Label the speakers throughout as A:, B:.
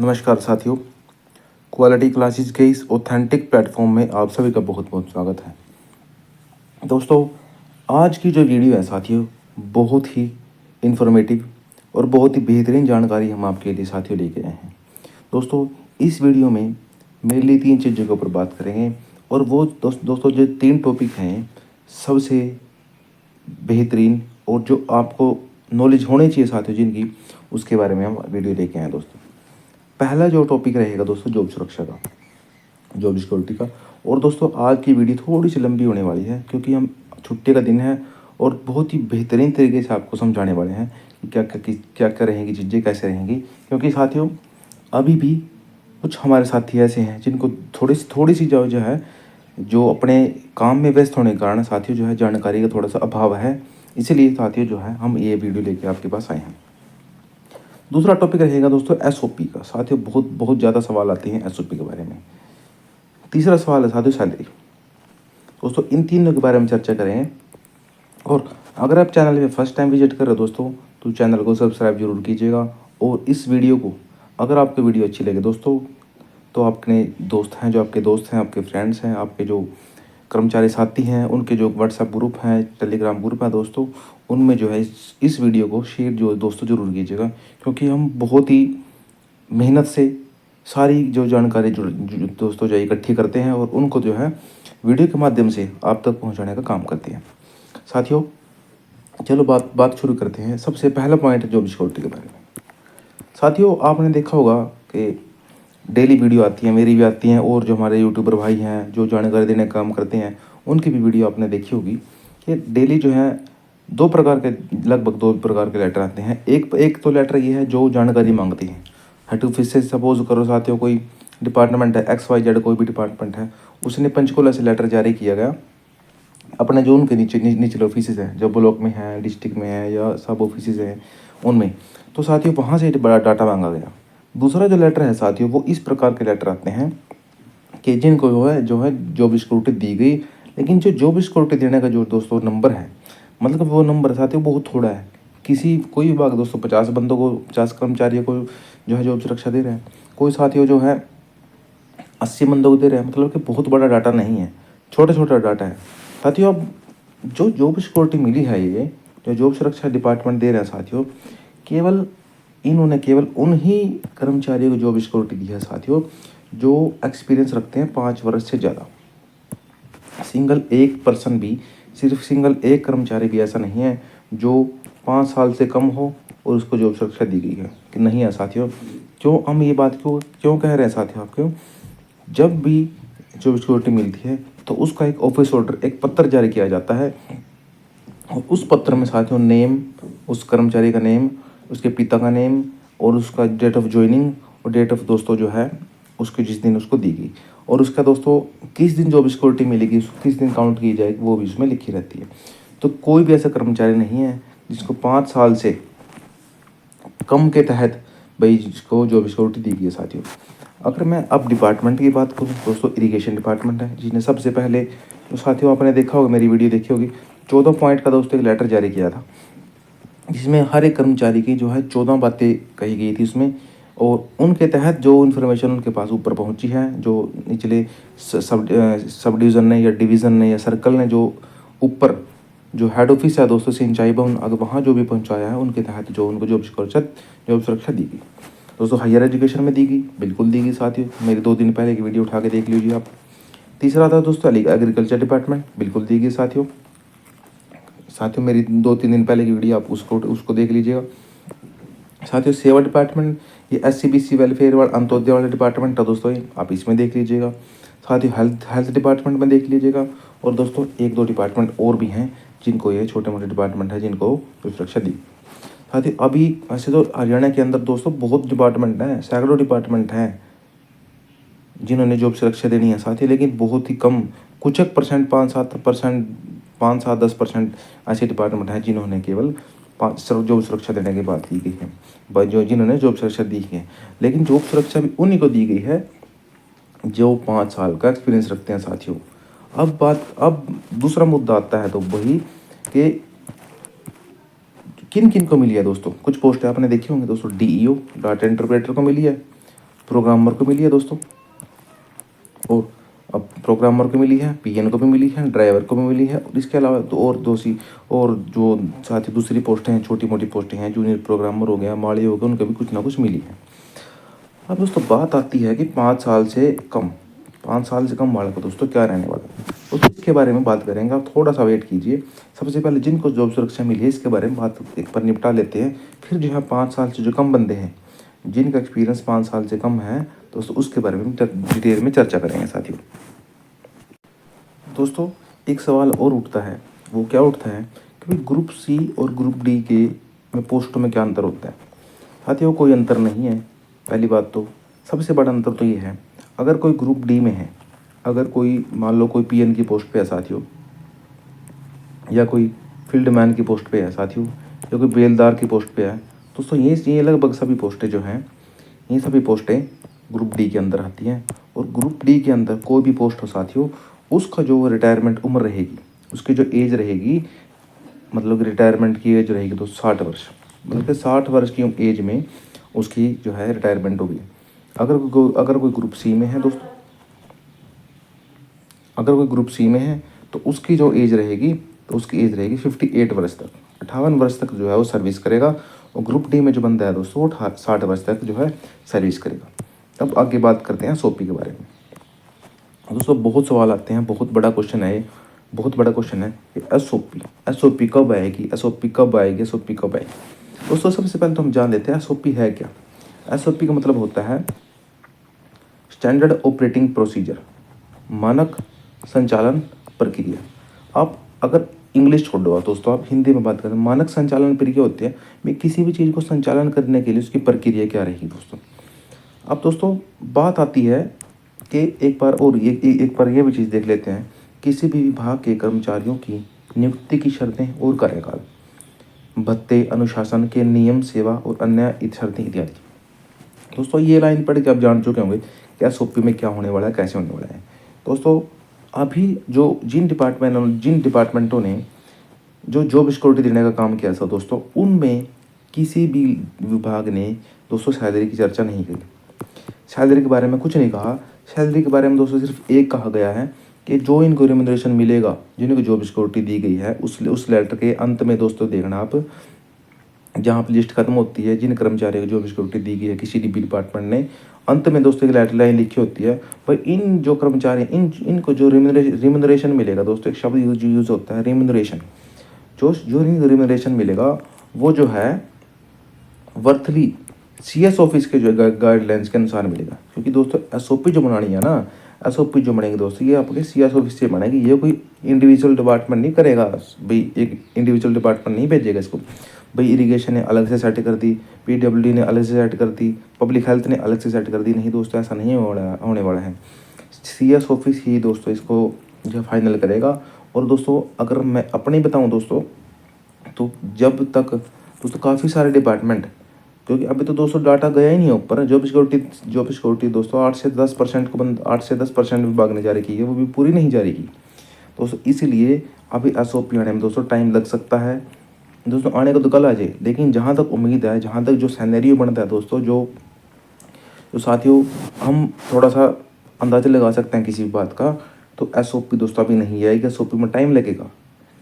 A: नमस्कार साथियों, quality classes के इस ऑथेंटिक प्लेटफॉर्म में आप सभी का बहुत बहुत स्वागत है। दोस्तों, आज की जो वीडियो है साथियों, बहुत ही इन्फॉर्मेटिव और बहुत ही बेहतरीन जानकारी हम आपके लिए साथियों लेके आए हैं। दोस्तों, इस वीडियो में मेरे लिए 3 चीज़ों के ऊपर बात करेंगे और वो दोस्तों जो 3 टॉपिक हैं सबसे बेहतरीन और जो आपको नॉलेज होनी चाहिए साथियों जिनकी, उसके बारे में हम वीडियो लेके आए हैं। दोस्तों, पहला जो टॉपिक रहेगा दोस्तों जॉब सुरक्षा का, जॉब सिक्योरिटी का। और दोस्तों, आज की वीडियो थोड़ी सी लंबी होने वाली है क्योंकि हम छुट्टी का दिन है और बहुत ही बेहतरीन तरीके से आपको समझाने वाले हैं कि क्या क्या रहेंगी चीज़ें, कैसे रहेंगी। क्योंकि साथियों, अभी भी कुछ हमारे साथी ऐसे हैं जिनको थोड़ी सी जो है जो अपने काम में व्यस्त होने के कारण साथियों जो है जानकारी का थोड़ा सा अभाव है। इसीलिए साथियों जो है हम ये वीडियो लेके आपके पास आए हैं। दूसरा टॉपिक रहेगा दोस्तों एसओपी का। साथियों, बहुत बहुत ज़्यादा सवाल आते हैं एसओपी के बारे में। तीसरा सवाल है साथियों सैलरी। दोस्तों, इन तीनों के बारे में चर्चा करेंगे। और अगर आप चैनल पे फर्स्ट टाइम विजिट कर रहे हो दोस्तों, तो चैनल को सब्सक्राइब जरूर कीजिएगा। और इस वीडियो को, अगर आपको वीडियो अच्छी लगे दोस्तों, तो आपके दोस्त हैं, जो आपके दोस्त हैं, आपके फ्रेंड्स हैं, आपके जो कर्मचारी साथी हैं, उनके जो व्हाट्सएप ग्रुप हैं, टेलीग्राम ग्रुप हैं दोस्तों, उनमें जो है इस वीडियो को शेयर जो दोस्तों ज़रूर कीजिएगा। क्योंकि हम बहुत ही मेहनत से सारी जो जानकारी जो दोस्तों जो इकट्ठी करते हैं और उनको जो है वीडियो के माध्यम से आप तक पहुंचाने का काम करते हैं। साथियों, चलो बात शुरू करते हैं। सबसे पहला पॉइंट है जॉब सिक्योरिटी के बारे में। साथियों, आपने देखा होगा कि डेली वीडियो आती है, मेरी भी आती हैं, और जो हमारे यूट्यूबर भाई हैं जो जानकारी देने का काम करते हैं, उनकी भी वीडियो आपने देखी होगी कि डेली जो है लगभग दो प्रकार के लेटर आते हैं। एक तो लेटर ये है जो जानकारी मांगती है। हेड ऑफिस से सपोज करो साथियों, कोई डिपार्टमेंट है XYZ, कोई भी डिपार्टमेंट है, उसने पंचकुला से लेटर जारी किया गया अपने जो उनके निचले ऑफिस हैं, जो ब्लॉक में हैं, डिस्ट्रिक्ट में है या सब ऑफिस हैं उनमें। तो साथियों वहाँ से बड़ा डाटा मांगा गया। दूसरा जो लेटर है साथियों, वो इस प्रकार के लेटर आते हैं कि जिनको जो है जॉब सिक्योरिटी दी गई, लेकिन जो जॉब सिक्योरिटी देने का जो दोस्तों नंबर है, मतलब वो नंबर साथियों बहुत थोड़ा है। कोई विभाग दोस्तों 50 बंदों को, 50 कर्मचारियों को जो है जॉब सुरक्षा दे रहे हैं, कोई साथियों जो है 80 बंदों को दे रहे हैं। मतलब कि बहुत बड़ा डाटा नहीं है, छोटा छोटा डाटा है साथियों। अब जो जॉब सिक्योरिटी मिली है, ये जो जॉब सुरक्षा डिपार्टमेंट दे रहा है साथियों, इन्होंने केवल उन्हीं कर्मचारियों को जॉब सिक्योरिटी दी है साथियों जो एक्सपीरियंस रखते हैं 5 वर्ष से ज़्यादा। सिंगल एक कर्मचारी भी ऐसा नहीं है जो 5 साल से कम हो और उसको जॉब सुरक्षा दी गई है, कि नहीं है साथियों। क्यों हम ये बात क्यों कह रहे हैं साथियों आपको? जब भी जॉब सिक्योरिटी मिलती है तो उसका एक ऑफिस ऑर्डर, एक पत्र जारी किया जाता है। और उस पत्र में साथियों नेम, उस कर्मचारी का नेम, उसके पिता का नेम और उसका डेट ऑफ ज्वाइनिंग और डेट ऑफ दोस्तों जो है उसके जिस दिन उसको दी गई, और उसका दोस्तों किस दिन जॉब सिक्योरिटी मिलेगी, उसको किस दिन काउंट की जाएगी, वो भी उसमें लिखी रहती है। तो कोई भी ऐसा कर्मचारी नहीं है जिसको 5 साल से कम के तहत भाई जिसको जॉब सिक्योरिटी दी गई है साथियों। अगर मैं अब डिपार्टमेंट की बात करूँ दोस्तों, इरिगेशन डिपार्टमेंट है जिसने सबसे पहले, तो साथियों आपने देखा होगा, मेरी वीडियो देखी होगी, 14 पॉइंट का दोस्तों एक लेटर जारी किया था, जिसमें हर एक कर्मचारी की जो है 14 बातें कही गई थी उसमें। और उनके तहत जो इन्फॉर्मेशन उनके पास ऊपर पहुंची है, जो निचले सब डिवीज़न ने या डिवीज़न ने या सर्कल ने जो ऊपर जो हेड ऑफिस है दोस्तों सिंचाई भवन, अगर वहाँ जो भी पहुँचाया है, उनके तहत जो उनको जॉब सुरक्षा दी गई। दोस्तों, हायर एजुकेशन में दी गई, बिल्कुल दी गई साथियों। मेरे 2 दिन पहले की वीडियो उठा के देख लीजिए आप। तीसरा था दोस्तों एग्रीकल्चर डिपार्टमेंट, बिल्कुल दी गई साथियों। मेरी 2-3 दिन पहले की वीडियो आप उसको देख लीजिएगा साथियों। सेवा डिपार्टमेंट, ये SCBC वेलफेयर वाला अंत्योदय वाला डिपार्टमेंट था दोस्तों, ये आप इसमें देख लीजिएगा साथियों। हेल्थ डिपार्टमेंट में देख लीजिएगा। और दोस्तों 1-2 डिपार्टमेंट और भी हैं जिनको, ये छोटे मोटे डिपार्टमेंट है जिनको सुरक्षा दी साथियों। अभी वैसे तो हरियाणा के अंदर दोस्तों बहुत डिपार्टमेंट हैं, सैकड़ों डिपार्टमेंट हैं जिन्होंने जॉब सुरक्षा देनी है साथियों, लेकिन बहुत ही कम, कुछ एक परसेंट, 5-7%, 5-7-10% ऐसे डिपार्टमेंट हैं जिन्होंने केवल जॉब सुरक्षा देने की बात की गई है, जिन्होंने जॉब सुरक्षा दी है। लेकिन जॉब सुरक्षा भी उन्हीं को दी गई है जो 5 साल का एक्सपीरियंस रखते हैं साथियों। अब दूसरा मुद्दा आता है तो वही कि किन किन को मिली है दोस्तों। कुछ पोस्ट आपने देखी होंगी दोस्तों, DEO डाटा इंटरप्रेटर को मिली है, प्रोग्रामर को मिली है दोस्तों, और अब प्रोग्रामर को मिली है, पीएन को भी मिली है, ड्राइवर को भी मिली है, और इसके अलावा तो और और जो साथ ही दूसरी पोस्टें हैं, छोटी मोटी पोस्टें हैं, जूनियर प्रोग्रामर हो गया, माली हो गया, उनको भी कुछ ना कुछ मिली है। अब दोस्तों बात आती है कि 5 साल से कम वाले को दोस्तों क्या रहने वाला है, दोस्तों इसके बारे में बात करेंगे। आप थोड़ा सा वेट कीजिए। सबसे पहले जिनको जॉब सुरक्षा मिली है इसके बारे में बात एक बार निपटा लेते हैं, फिर जो है 5 साल से जो कम बंदे हैं, जिनका एक्सपीरियंस 5 साल से कम है दोस्तों, उसके बारे में डिटेल में चर्चा करेंगे साथियों। दोस्तों एक सवाल और उठता है, वो क्या उठता है कि ग्रुप सी और ग्रुप डी के में पोस्टों में क्या अंतर होता है। साथियों कोई अंतर नहीं है। पहली बात तो सबसे बड़ा अंतर तो ये है, अगर कोई ग्रुप डी में है, अगर कोई मान लो कोई पीएन की पोस्ट पे है साथियों, या कोई फील्ड मैन की पोस्ट पे है साथियों, या कोई बेलदार की पोस्ट पे है दोस्तों, ये लगभग सभी पोस्टें जो हैं, ये सभी पोस्टें ग्रुप डी के अंदर आती हैं। और ग्रुप डी के अंदर कोई भी पोस्ट हो साथियों, उसका जो रिटायरमेंट उम्र रहेगी, उसकी जो एज रहेगी, मतलब रिटायरमेंट की एज रहेगी तो 60 वर्ष, मतलब कि 60 वर्ष की एज में उसकी जो है रिटायरमेंट होगी। अगर कोई ग्रुप सी में है दोस्तों, अगर कोई ग्रुप सी में है तो उसकी जो एज रहेगी, तो उसकी एज रहेगी 58 वर्ष तक, 58 वर्ष तक जो है वो सर्विस करेगा। और ग्रुप डी में जो बंदा है दोस्तों, वो 60 वर्ष तक जो है सर्विस करेगा। अब आगे बात करते हैं एसओपी के बारे में। दोस्तों बहुत सवाल आते हैं, बहुत बड़ा क्वेश्चन है, बहुत बड़ा क्वेश्चन है कि एसओपी कब आएगी, एसओपी कब आएगी, एसओपी कब आएगी। दोस्तों सबसे पहले तो हम जान लेते हैं एसओपी है क्या। एसओपी का मतलब होता है स्टैंडर्ड ऑपरेटिंग प्रोसीजर, मानक संचालन प्रक्रिया। आप अगर इंग्लिश छोड़ दो दोस्तों, आप हिंदी में बात करें, मानक संचालन प्रक्रिया होती है भाई किसी भी चीज़ को संचालन करने के लिए उसकी प्रक्रिया क्या रहेगी दोस्तों। अब दोस्तों बात आती है कि एक बार ये भी चीज़ देख लेते हैं, किसी भी विभाग के कर्मचारियों की नियुक्ति की शर्तें और कार्यकाल, भत्ते, अनुशासन के नियम, सेवा और अन्य शर्तें इत्यादि। दोस्तों ये लाइन पढ़ के आप जान चुके होंगे कि एसओपी में क्या होने वाला है, कैसे होने वाला है। दोस्तों अभी जो जिन डिपार्टमेंटों ने जो जॉब सिक्योरिटी देने का काम किया था दोस्तों, उनमें किसी भी विभाग ने दोस्तों सैलरी की चर्चा नहीं की, सैलरी के बारे में कुछ नहीं कहा। सैलरी के बारे में दोस्तों सिर्फ एक कहा गया है कि जो इनको रिम्यूनरेशन मिलेगा, जिनको जॉब सिक्योरिटी दी गई है, उस लेटर के अंत में दोस्तों देखना आप, जहाँ पर लिस्ट खत्म होती है जिन कर्मचारियों को जॉब सिक्योरिटी दी गई है किसी भी डिपार्टमेंट ने, अंत में दोस्तों एक लेटर लाइन लिखी होती है पर इन जो कर्मचारी इनको जो रिम्यूनरेशन मिलेगा दोस्तों, एक शब्द यूज होता है रिम्यूनरेशन, जो रिम्यूनरेशन मिलेगा वो जो है वर्थली सीएस ऑफिस के जो गाइडलाइंस के अनुसार मिलेगा। क्योंकि दोस्तों एसओपी जो बनानी है ना, एसओपी जो बनेगी दोस्तों, ये आपके सीएस ऑफिस से बनेगी, ये कोई इंडिविजुअल डिपार्टमेंट नहीं करेगा भाई, एक इंडिविजुअल डिपार्टमेंट नहीं भेजेगा इसको भाई। इरिगेशन ने अलग से सेट कर दी, पीडब्ल्यूडी ने अलग से सेट कर दी, पब्लिक हेल्थ ने अलग से सेट कर दी, नहीं दोस्तों ऐसा नहीं होने वाला है। सीएस ऑफिस ही दोस्तों इसको जो फाइनल करेगा। और दोस्तों अगर मैं अपनी बताऊँ दोस्तों, तो जब तक दोस्तों काफ़ी सारे डिपार्टमेंट, क्योंकि अभी तो दोस्तों डाटा गया ही नहीं है ऊपर, जॉब सिक्योरिटी दोस्तों 8 से 10% विभाग ने जारी की है, वो भी पूरी नहीं जारी की दोस्तों। इसीलिए अभी एसओपी आने में दोस्तों टाइम लग सकता है दोस्तों, आने को तो कल आ जाए, लेकिन जहाँ तक उम्मीद है, जहाँ तक जो सिनेरियो बनता है दोस्तों, जो साथियों हम थोड़ा सा अंदाज़ा लगा सकते हैं किसी भी बात का, तो एसओपी दोस्तों अभी नहीं आएगी, एसओपी में टाइम लगेगा।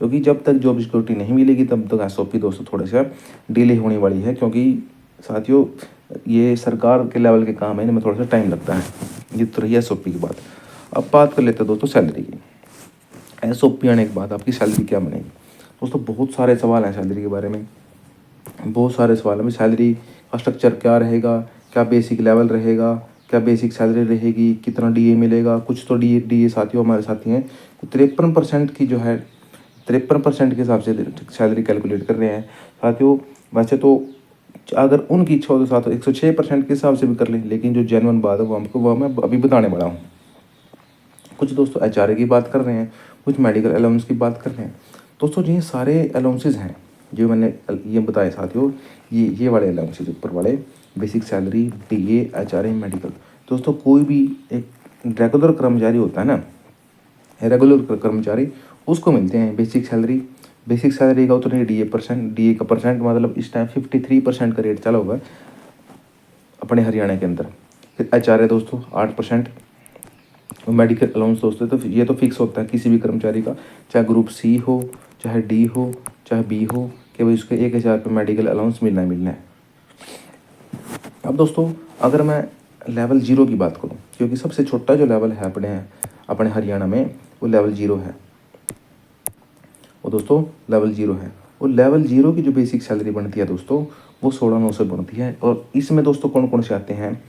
A: क्योंकि जब तक जॉब सिक्योरिटी नहीं मिलेगी तब तक एसओपी दोस्तों थोड़ा सा डिले होने वाली है, क्योंकि साथियों ये सरकार के लेवल के काम है, इनमें थोड़ा सा टाइम लगता है। ये तो रही एसओपी की बात। अब बात कर लेते हैं दोस्तों सैलरी की। एसओपी आने के बाद आपकी सैलरी क्या बनेगी दोस्तों, बहुत सारे सवाल हैं सैलरी के बारे में, बहुत सारे सवाल हैं। सैलरी का स्ट्रक्चर क्या रहेगा, क्या बेसिक लेवल रहेगा, क्या बेसिक सैलरी रहेगी, कितना डीए मिलेगा। कुछ तो डीए साथियों हमारे साथी हैं 53% की जो है 53% के हिसाब से सैलरी कैलकुलेट कर रहे हैं साथियों। वैसे तो अगर उनकी इच्छा हो तो साथ 106% के हिसाब से भी कर लें, लेकिन जो जेन्युइन बात है वो मैं अभी बताने वाला हूँ। कुछ दोस्तों एचआरए की बात कर रहे हैं, कुछ मेडिकल अलाउंस की बात कर रहे हैं दोस्तों। ये सारे अलाउंसेज हैं जो मैंने ये बताए साथियों, ये वाले अलाउंसेज ऊपर वाले, basic salary, DA, HRA, medical. दोस्तों कोई भी एक रेगुलर कर्मचारी होता है ना, रेगुलर कर्मचारी, उसको मिलते हैं बेसिक सैलरी का उतने डीए का परसेंट, मतलब इस टाइम 53% का रेट चला हुआ है अपने हरियाणा के अंदर। फिर HR है दोस्तों 8%। मेडिकल अलाउंस दोस्तों तो ये तो फिक्स होता है किसी भी कर्मचारी का, चाहे ग्रुप सी हो, चाहे डी हो, चाहे बी हो, कि भाई उसके 1,000 रुपये मेडिकल अलाउंस मिलना ही मिलना है। अब दोस्तों अगर मैं लेवल 0 की बात करूं, क्योंकि सबसे छोटा जो लेवल है अपने हरियाणा में वो लेवल 0 है। वो दोस्तों लेवल 0 है। वो लेवल 0 की जो बेसिक सैलरी बनती है दोस्तों वो 16,900 बनती है। और इसमें दोस्तों कौन कौन से आते हैं,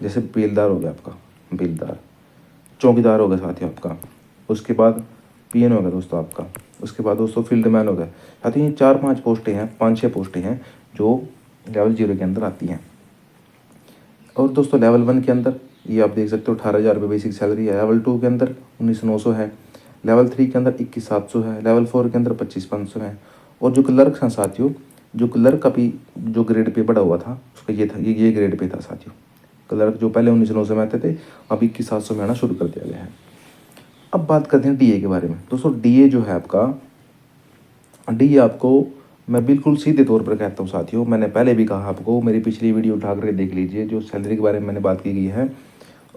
A: जैसे बेलदार हो गया आपका, बेलदार, चौकीदार हो गया साथियों आपका, उसके बाद PN हो गया दोस्तों आपका, उसके बाद दोस्तों फील्ड मैन हो गया साथियों। ये 4-5 पोस्टें हैं, 5-6 पोस्टें हैं जो लेवल 0 के अंदर आती हैं। और दोस्तों लेवल 1 के अंदर ये आप देख सकते हो 18,000 रुपये बेसिक सैलरी है। लेवल 2 के अंदर 19,900 है। लेवल 3 के अंदर 21,700 है। लेवल 4 के अंदर 25,500 है। और जो क्लर्क हैं साथियों, जो क्लर्क अभी जो ग्रेड पे बढ़ा हुआ था उसका ये था, ये ग्रेड पे था साथियों। क्लर्क जो पहले 19,900 में आते थे अब 21,700 में आना शुरू कर दिया गया है। अब बात करते हैं DA के बारे में। दोस्तों DA जो है आपका, DA आपको मैं बिल्कुल सीधे तौर पर कहता हूँ साथियों, मैंने पहले भी कहा आपको, मेरी पिछली वीडियो उठा कर देख लीजिए, जो सैलरी के बारे में मैंने बात की गई है।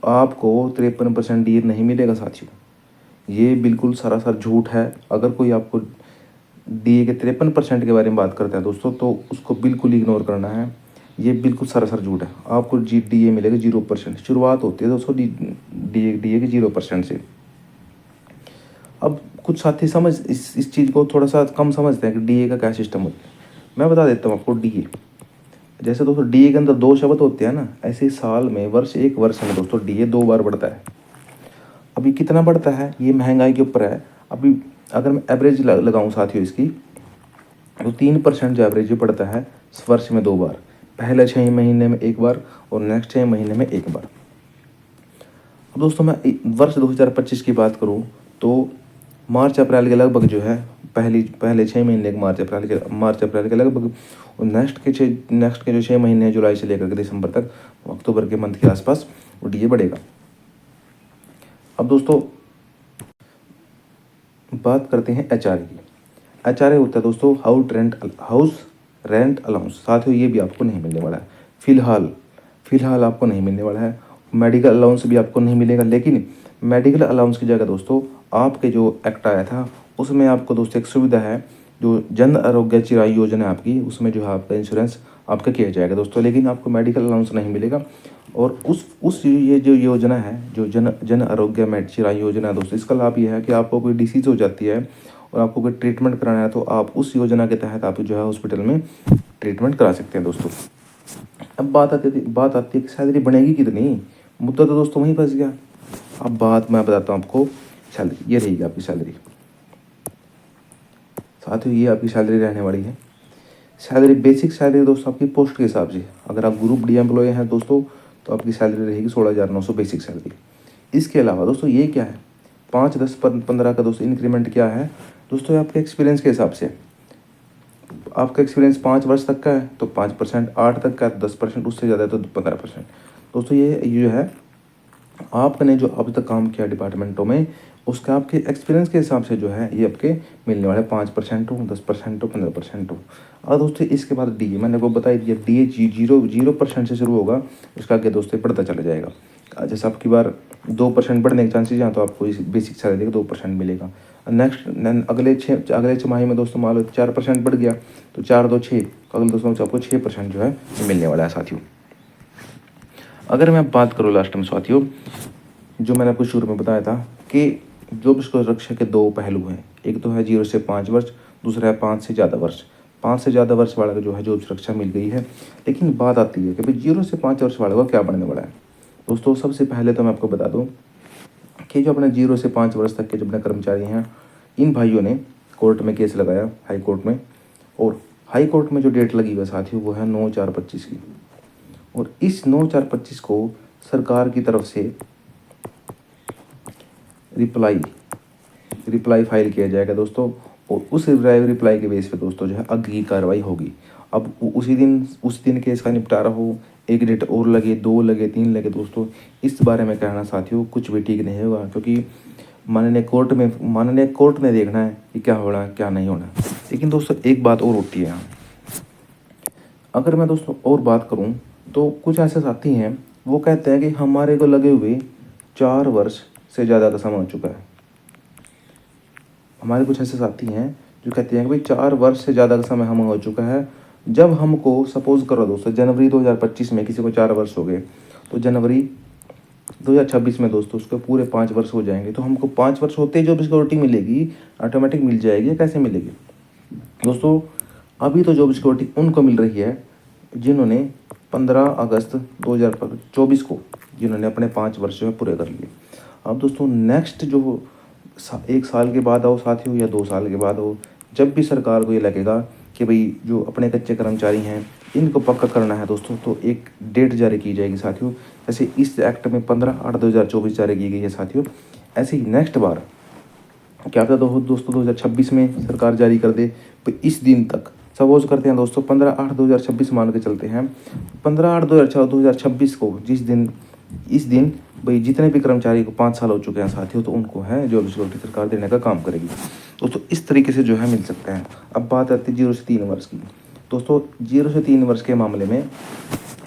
A: आपको 53% DA नहीं मिलेगा साथियों, ये बिल्कुल सरासर झूठ है। अगर कोई आपको DA के 53% के बारे में बात करता है दोस्तों तो उसको बिल्कुल इग्नोर करना है, ये बिल्कुल सरासर झूठ है। आपको DA मिलेगा 0%। शुरुआत होती है दोस्तों DA के 0% से। अब कुछ साथी समझ इस चीज़ को थोड़ा सा कम समझते हैं कि DA का क्या सिस्टम होता है। मैं बता देता हूँ आपको। DA जैसे दोस्तों DA के अंदर 2 शब्द होते हैं ना, ऐसे साल में एक वर्ष में दोस्तों DA 2 बार बढ़ता है। अभी कितना बढ़ता है ये महंगाई के ऊपर है। अभी अगर मैं एवरेज लगाऊं साथियों इसकी, तो 3% जो एवरेज बढ़ता है वर्ष में 2 बार, पहले 6 महीने में 1 बार और नेक्स्ट 6 महीने में 1 बार। अब दोस्तों मैं वर्ष 2025 की बात करूं तो मार्च अप्रैल के लगभग जो है पहले 6 महीने के मार्च अप्रैल के लगभग, और नेक्स्ट के जो 6 महीने हैं जुलाई से लेकर के दिसंबर तक, अक्टूबर के मंथ के आसपास वो DA बढ़ेगा। अब दोस्तों बात करते हैं HR की। HR होता है दोस्तों हाउस रेंट अलाउंस। साथियों ये भी आपको नहीं मिलने वाला है फिलहाल आपको नहीं मिलने वाला है। मेडिकल अलाउंस भी आपको नहीं मिलेगा, लेकिन मेडिकल अलाउंस की जगह दोस्तों आपके जो एक्ट आया था उसमें आपको दोस्तों एक सुविधा है, जो जन आरोग्य चिराई योजना है आपकी, उसमें जो है आपका इंश्योरेंस आपका किया जाएगा दोस्तों, लेकिन आपको मेडिकल अलाउंस नहीं मिलेगा। और उस ये जो योजना है, जो जन आरोग्य चिराई योजना है दोस्तों, इसका लाभ ये है कि आपको कोई डिसीज़ हो जाती है और आपको कोई ट्रीटमेंट कराना है तो आप उस योजना के तहत आप जो है हॉस्पिटल में ट्रीटमेंट करा सकते हैं दोस्तों। अब बात आती है कि सैलरी बढ़ेगी कितनी, मुद्दा तो दोस्तों वहीं फंस गया। अब बात मैं बताता हूँ आपको। सैलरी ये रहेगी आपकी सैलरी साथियों, ये आपकी सैलरी रहने वाली है। सैलरी बेसिक सैलरी दोस्तों आपकी पोस्ट के हिसाब से, अगर आप ग्रुप D एम्प्लॉय हैं दोस्तों तो आपकी सैलरी रहेगी 16,900 बेसिक सैलरी। इसके अलावा दोस्तों ये क्या है, 5, 10, 15 का दोस्तों इंक्रीमेंट क्या है दोस्तों, आपके एक्सपीरियंस के हिसाब से। आपका एक्सपीरियंस 5 वर्ष तक का है तो 5%, 8 तक का है तो 10%, उससे ज़्यादा है तो 15%। दोस्तों ये जो है आपने जो अब तक काम किया डिपार्टमेंटों में, उसका आपके एक्सपीरियंस के हिसाब से जो है ये आपके मिलने वाले 5% हो, 10% हो, 15% हो। और दोस्तों इसके बाद DA मैंने आपको बता दिया, DA 0% से शुरू होगा, उसका आगे दोस्तों बढ़ता चला जाएगा। जैसे आपकी बार 2% बढ़ने के चांसेज हैं तो आपको इस बेसिक सैलरी का 2% मिलेगा। नेक्स्ट अगले 6 माह में दोस्तों मान लो 4% बढ़ गया तो 4, 2, 6, अगले दोस्तों आपको 6% जो है मिलने वाला है साथियों। अगर मैं बात करूँ लास्ट में साथियों, जो मैंने आपको शुरू में बताया था कि जॉब सुरक्षा के 2 पहलू हैं, एक तो है 0 से 5 वर्ष, दूसरा है 5 से ज़्यादा वर्ष। 5 से ज़्यादा वर्ष वाले को जो है जॉब सुरक्षा मिल गई है, लेकिन बात आती है कि भाई 0 से 5 वर्ष वाले को क्या बनने वाला है। दोस्तों सबसे पहले तो मैं आपको बता दूँ कि जो अपने 0 से 5 वर्ष तक के जो अपने कर्मचारी हैं, इन भाइयों ने कोर्ट में केस लगाया, हाई कोर्ट में, और हाई कोर्ट में जो डेट लगी हुई साथियों वो है 9/4/25 की। और इस 9/4/25 को सरकार की तरफ से रिप्लाई फाइल किया जाएगा दोस्तों, और उस रिप्लाई के बेस पे दोस्तों जो है आगे की कार्रवाई होगी। अब उस दिन केस का निपटारा हो, एक डेट और लगे, 2 लगे, 3 लगे दोस्तों, इस बारे में कहना साथियों कुछ भी ठीक नहीं होगा, क्योंकि माननीय कोर्ट ने देखना है कि क्या होना है क्या नहीं होना। लेकिन दोस्तों एक बात और होती है यहाँ, अगर मैं दोस्तों और बात करूँ तो कुछ ऐसे साथी हैं वो कहते हैं कि हमारे को लगे हुए 4 वर्ष से ज़्यादा का समय हो चुका है। हमारे कुछ ऐसे साथी हैं जो कहते हैं कि भाई 4 वर्ष से ज़्यादा का समय हमें हो चुका है। जब हमको सपोज़ करो दोस्तों, जनवरी 2025 में किसी को 4 वर्ष हो गए, तो जनवरी 2026 में दोस्तों उसके पूरे 5 वर्ष हो जाएंगे। तो हमको 5 वर्ष होते ही जॉब सिक्योरिटी मिलेगी, ऑटोमेटिक मिल जाएगी। कैसे मिलेगी दोस्तों? अभी तो जॉब सिक्योरिटी उनको मिल रही है जिन्होंने 15 अगस्त 2024 को जिन्होंने अपने 5 वर्ष जो है पूरे कर लिए। अब दोस्तों नेक्स्ट जो 1 साल के बाद हो साथियों, या 2 साल के बाद हो, जब भी सरकार को ये लगेगा कि भाई जो अपने कच्चे कर्मचारी हैं इनको पक्का करना है दोस्तों, तो एक डेट जारी की जाएगी साथियों। जैसे इस एक्ट में 15/8/2024 जारी की गई है साथियों, ऐसे ही नेक्स्ट बार क्या पता दोस्तों 2026 में सरकार जारी कर दे। तो इस दिन तक सपोज करते हैं दोस्तों 15/8/2026 मान के चलते हैं। 15/8/2026 को इस दिन भाई जितने भी कर्मचारी को 5 साल हो चुके हैं साथियों, तो उनको है जॉब सिक्योरिटी सरकार देने का काम करेगी दोस्तों। इस तरीके से जो है मिल सकते हैं। अब बात आती है 0 से 3 वर्ष की दोस्तों। 0 से 3 वर्ष के मामले में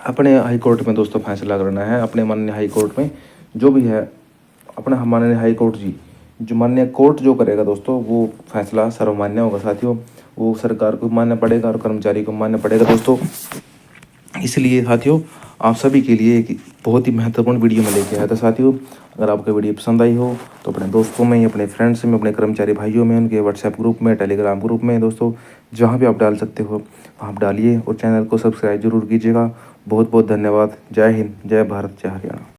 A: अपने हाई कोर्ट में दोस्तों फैसला करना है। अपने माननीय हाई कोर्ट में जो भी है, अपना माननीय हाई कोर्ट जो माननीय कोर्ट जो करेगा दोस्तों, वो फैसला सर्वमान्य होगा साथियों। वो सरकार को मानना पड़ेगा और कर्मचारी को मानना पड़ेगा दोस्तों। इसलिए साथियों आप सभी के लिए एक बहुत ही महत्वपूर्ण वीडियो में लेके आया था साथियों। अगर आपको वीडियो पसंद आई हो तो अपने दोस्तों में, अपने फ्रेंड्स में, अपने कर्मचारी भाइयों में, उनके व्हाट्सएप ग्रुप में, टेलीग्राम ग्रुप में दोस्तों जहाँ भी आप डाल सकते हो वहाँ आप डालिए और चैनल को सब्सक्राइब जरूर कीजिएगा। बहुत बहुत धन्यवाद। जय हिंद, जय भारत, जय हरियाणा।